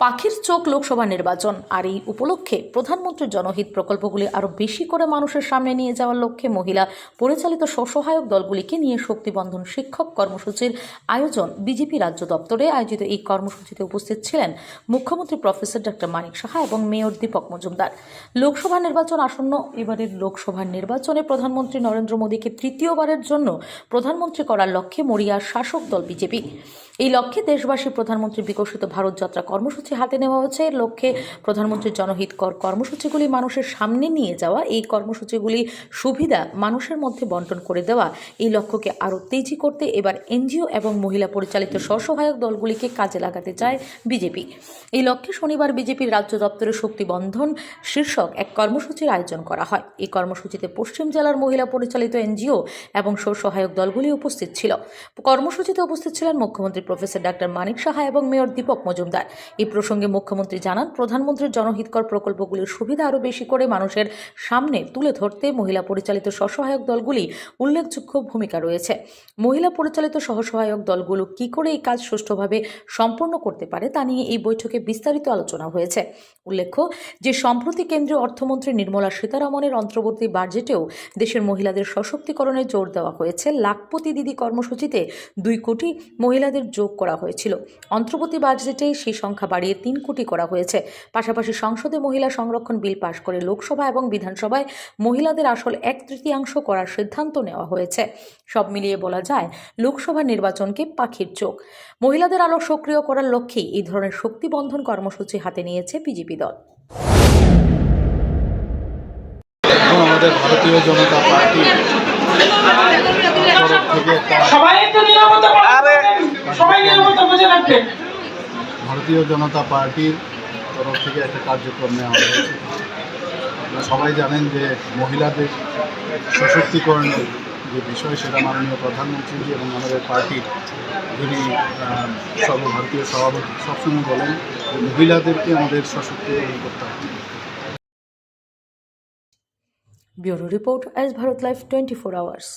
পাখির চোখ লোকসভা নির্বাচন আর এই উপলক্ষে প্রধানমন্ত্রীর জনহিত প্রকল্পগুলি আরও বেশি করে মানুষের সামনে নিয়ে যাওয়ার লক্ষ্যে মহিলা পরিচালিত স্বসহায়ক দলগুলিকে নিয়ে শক্তিবন্ধন শিক্ষক কর্মসূচির আয়োজন বিজেপি রাজ্য দপ্তরে আয়োজিত এই কর্মসূচিতে উপস্থিত ছিলেন মুখ্যমন্ত্রী প্রফেসর ডক্টর মানিক সাহা এবং মেয়র দীপক মজুমদার। লোকসভা নির্বাচন আসন্ন। এবারের লোকসভা নির্বাচনে প্রধানমন্ত্রী নরেন্দ্র মোদীকে তৃতীয়বারের জন্য প্রধানমন্ত্রী করার লক্ষ্যে মরিয়ার শাসক দল বিজেপি। এই লক্ষ্যে দেশবাসী প্রধানমন্ত্রী বিকশিত ভারত যাত্রা কর্মসূচি হাতে নেওয়া হয়েছে। এর লক্ষ্যে প্রধানমন্ত্রীর জনহিতকর কর্মসূচিগুলি মানুষের সামনে নিয়ে যাওয়া, এই কর্মসূচিগুলি সুবিধা মানুষের মধ্যে বন্টন করে দেওয়া, এই লক্ষ্যকে আরও তেজি করতে এবার এনজিও এবং মহিলা পরিচালিত স্বসহায়ক দলগুলিকে কাজে লাগাতে চায় বিজেপি। এই লক্ষ্যে শনিবার বিজেপির রাজ্য দপ্তরে শক্তিবন্ধন শীর্ষক এক কর্মসূচির আয়োজন করা হয়। এই কর্মসূচিতে পশ্চিম জেলার মহিলা পরিচালিত এনজিও এবং স্বসহায়ক দলগুলি উপস্থিত ছিল। কর্মসূচিতে উপস্থিত ছিলেন মুখ্যমন্ত্রী প্রফেসর ডক্টর মানিক সাহা এবং মেয়র দীপক মজুমদার। এই প্রসঙ্গে মুখ্যমন্ত্রী জানান, প্রধানমন্ত্রীর জনহিতকর প্রকল্পগুলির সুবিধা আরও বেশি করে মানুষের সামনে তুলে ধরতে মহিলা পরিচালিত স্বসহায়ক দলগুলি উল্লেখযোগ্য ভূমিকা রয়েছে। মহিলা পরিচালিত স্বসহায়ক দলগুলো কি করে এই কাজ সুষ্ঠুভাবে সম্পন্ন করতে পারে তা নিয়ে এই বৈঠকে বিস্তারিত আলোচনা হয়েছে। উল্লেখ্য যে সম্প্রতি কেন্দ্রীয় অর্থমন্ত্রী নির্মলা সীতারামনের অন্তর্বর্তী বাজেটেও দেশের মহিলাদের সশক্তিকরণে জোর দেওয়া হয়েছে। লাখপতি দিদি কর্মসূচিতে 2 কোটি মহিলাদের যোগ করা হয়েছিল। অন্তর্বর্তী বাজেটে সেই সংখ্যা বাড়িয়ে 3 কোটি করা হয়েছে। পাশাপাশি সংসদে মহিলা সংরক্ষণ বিল পাশ করে লোকসভা এবং বিধানসভায় মহিলাদের আসল 1/3 করার সিদ্ধান্ত নেওয়া হয়েছে। সব মিলিয়ে বলা যায়, লোকসভা নির্বাচনকে পাখির চোখ। মহিলাদের আলো সক্রিয় করার লক্ষ্যেই এই ধরনের শক্তিবন্ধন কর্মসূচি হাতে নিয়েছে বিজেপি দল। আমাদের ভারতীয় জনতা পার্টি ভারতীয় জনতা পার্টির তরফ থেকে একটা কার্যক্রম নেওয়া হয়েছে। আপনারা সবাই জানেন যে মহিলাদের সশক্তিকরণের যে বিষয়, সেটা মাননীয় প্রধানমন্ত্রী এবং আমাদের পার্টির যিনি সর্বভারতীয় সভাপতি সবসময় বলেন যে মহিলাদেরকে আমাদের সশক্তিকরণ করতে হবে। ব্যুরো রিপোর্ট, আজ ভারত লাইভ 24 আওয়ার্স।